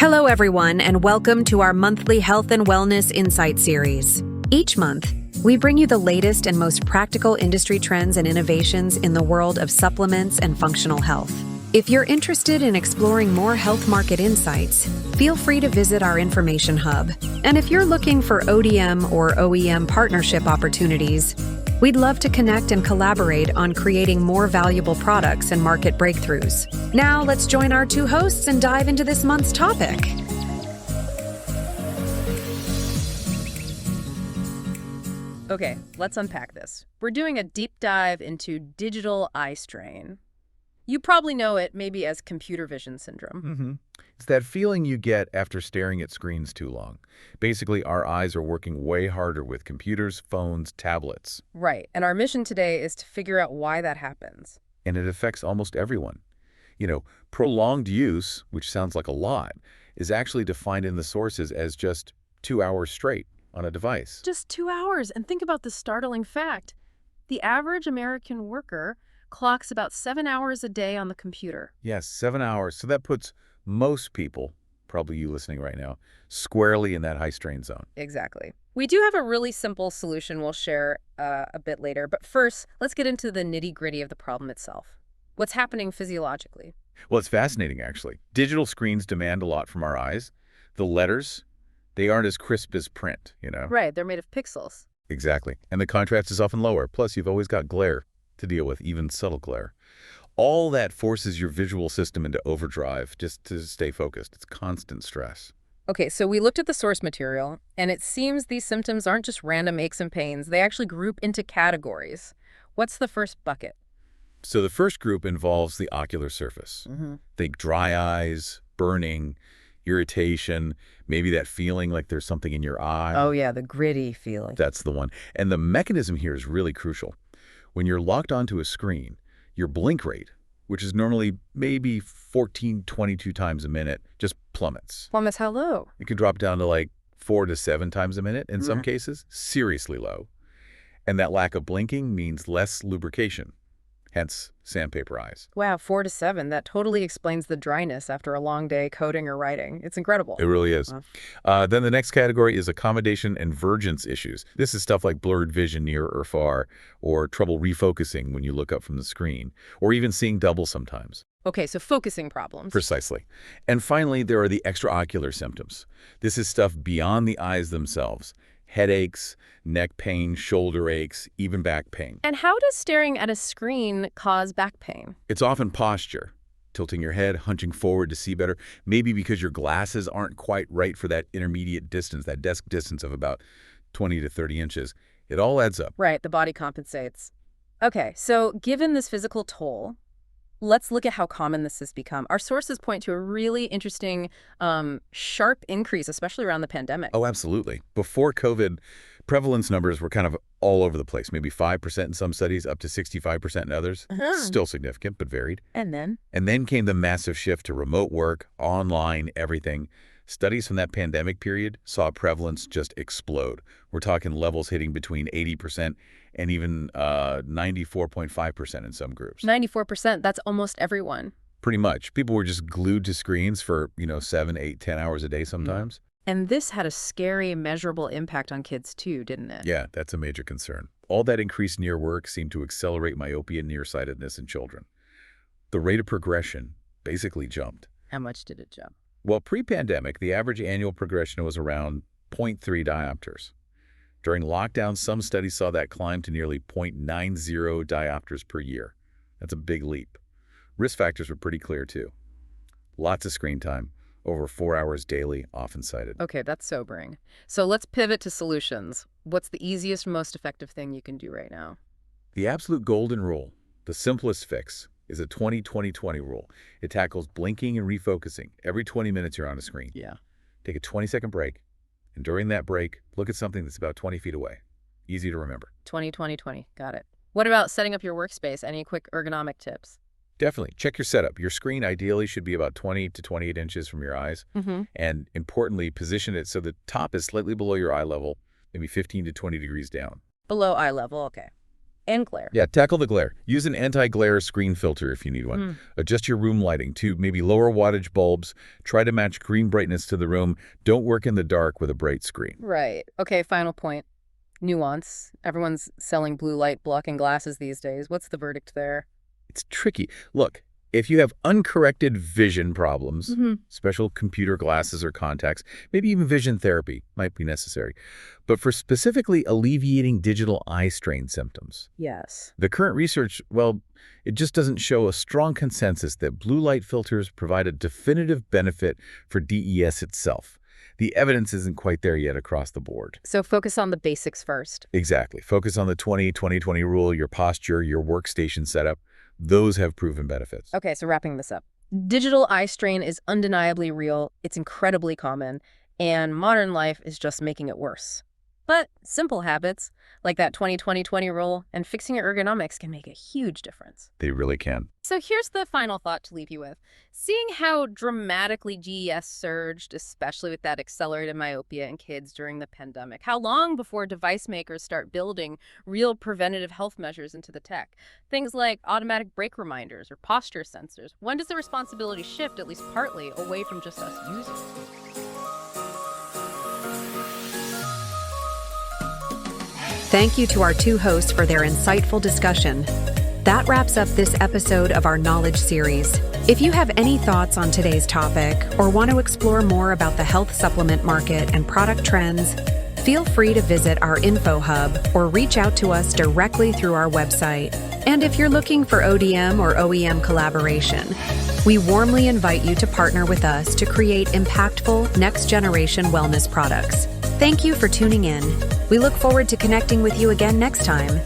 Hello, everyone, and welcome to our monthly Health and Wellness Insight series. Each month, we bring you the latest and most practical industry trends and innovations in the world of supplements and functional health. If you're interested in exploring more health market insights, feel free to visit our information hub. And if you're looking for ODM or OEM partnership opportunities, we'd love to connect and collaborate on creating more valuable products and market breakthroughs. Now, let's join our two hosts and dive into this month's topic. Okay, let's unpack this. We're doing a deep dive into digital eye strain. You probably know it maybe as computer vision syndrome. It's that feeling you get after staring at screens too long. Basically, our eyes are working way harder with computers, phones, tablets. Right, and our mission today is to figure out why that happens. And it affects almost everyone. Prolonged use, which sounds like a lot, is actually defined in the sources as just 2 hours straight on a device. Just 2 hours, and think about the startling fact. The average American worker clocks about 7 hours a day on the computer. Yes, 7 hours. So that puts most people, probably you listening right now, squarely in that high strain zone. Exactly. We do have a really simple solution we'll share a bit later, but first, let's get into the nitty-gritty of the problem itself. What's happening physiologically? Well, it's fascinating, actually. Digital screens demand a lot from our eyes. The letters, they aren't as crisp as print, Right, they're made of pixels. Exactly. And the contrast is often lower. Plus, you've always got glare to deal with, even subtle glare. All that forces your visual system into overdrive just to stay focused. It's constant stress. Okay, so we looked at the source material, and it seems these symptoms aren't just random aches and pains. They actually group into categories. What's the first bucket? So the first group involves the ocular surface. Think dry eyes, burning, irritation, maybe that feeling like there's something in your eye. Oh yeah, the gritty feeling. That's the one. And the mechanism here is really crucial. When you're locked onto a screen, your blink rate, which is normally maybe 14, 22 times a minute, just plummets. Plummets how low? It can drop down to like 4 to 7 times a minute in some cases, seriously low. And that lack of blinking means less lubrication, hence sandpaper eyes. Wow, 4 to 7. That totally explains the dryness after a long day coding or writing. It's incredible. It really is. Then the next category is accommodation and vergence issues. This is stuff like blurred vision near or far, or trouble refocusing when you look up from the screen, or even seeing double sometimes. Okay, so focusing problems. Precisely. And finally, there are the extraocular symptoms. This is stuff beyond the eyes themselves. Headaches, neck pain, shoulder aches, even back pain. And how does staring at a screen cause back pain? It's often posture, tilting your head, hunching forward to see better, maybe because your glasses aren't quite right for that intermediate distance, that desk distance of about 20 to 30 inches. It all adds up. Right, the body compensates. Okay, so given this physical toll, let's look at how common this has become. Our sources point to a really interesting, sharp increase, especially around the pandemic. Oh, absolutely. Before COVID, prevalence numbers were kind of all over the place, maybe 5% in some studies, up to 65% in others. Still significant, but varied. And then? And then came the massive shift to remote work, online, everything. Studies from that pandemic period saw prevalence just explode. We're talking levels hitting between 80% and even 94.5% in some groups. 94%, that's almost everyone. Pretty much. People were just glued to screens for, 7, 8, 10 hours a day sometimes. And this had a scary, measurable impact on kids too, didn't it? Yeah, that's a major concern. All that increased near work seemed to accelerate myopia and nearsightedness in children. The rate of progression basically jumped. How much did it jump? Well, pre-pandemic, the average annual progression was around 0.3 diopters. During lockdown, some studies saw that climb to nearly 0.90 diopters per year. That's a big leap. Risk factors were pretty clear, too. Lots of screen time, over 4 hours daily, often cited. Okay, that's sobering. So let's pivot to solutions. What's the easiest, most effective thing you can do right now? The absolute golden rule, the simplest fix, is a 20-20-20 rule. It tackles blinking and refocusing. Every 20 minutes you're on a screen. Yeah. Take a 20-second break, and during that break, look at something that's about 20 feet away. Easy to remember. 20-20-20. Got it. What about setting up your workspace? Any quick ergonomic tips? Definitely. Check your setup. Your screen ideally should be about 20 to 28 inches from your eyes. And importantly, position it so the top is slightly below your eye level, maybe 15 to 20 degrees down. Below eye level, okay. and glare. Yeah, tackle the glare. Use an anti-glare screen filter if you need one. Adjust your room lighting to maybe lower wattage bulbs. Try to match green brightness to the room. Don't work in the dark with a bright screen. Right. Okay, final point. Nuance. Everyone's selling blue light blocking glasses these days. What's the verdict there? It's tricky. Look, if you have uncorrected vision problems, special computer glasses or contacts, maybe even vision therapy might be necessary. But for specifically alleviating digital eye strain symptoms, Yes. the current research, well, it just doesn't show a strong consensus that blue light filters provide a definitive benefit for DES itself. The evidence isn't quite there yet across the board. So focus on the basics first. Exactly. Focus on the 20-20-20 rule, your posture, your workstation setup. Those have proven benefits. Okay, so wrapping this up. Digital eye strain is undeniably real, it's incredibly common, and modern life is just making it worse. But simple habits, like that 20-20-20 rule and fixing your ergonomics, can make a huge difference. They really can. So here's the final thought to leave you with. Seeing how dramatically GES surged, especially with that accelerated myopia in kids during the pandemic, how long before device makers start building real preventative health measures into the tech? Things like automatic brake reminders or posture sensors. When does the responsibility shift, at least partly, away from just us users? Thank you to our two hosts for their insightful discussion. That wraps up this episode of our Knowledge series. If you have any thoughts on today's topic or want to explore more about the health supplement market and product trends, feel free to visit our info hub or reach out to us directly through our website. And if you're looking for ODM or OEM collaboration, we warmly invite you to partner with us to create impactful next-generation wellness products. Thank you for tuning in. We look forward to connecting with you again next time.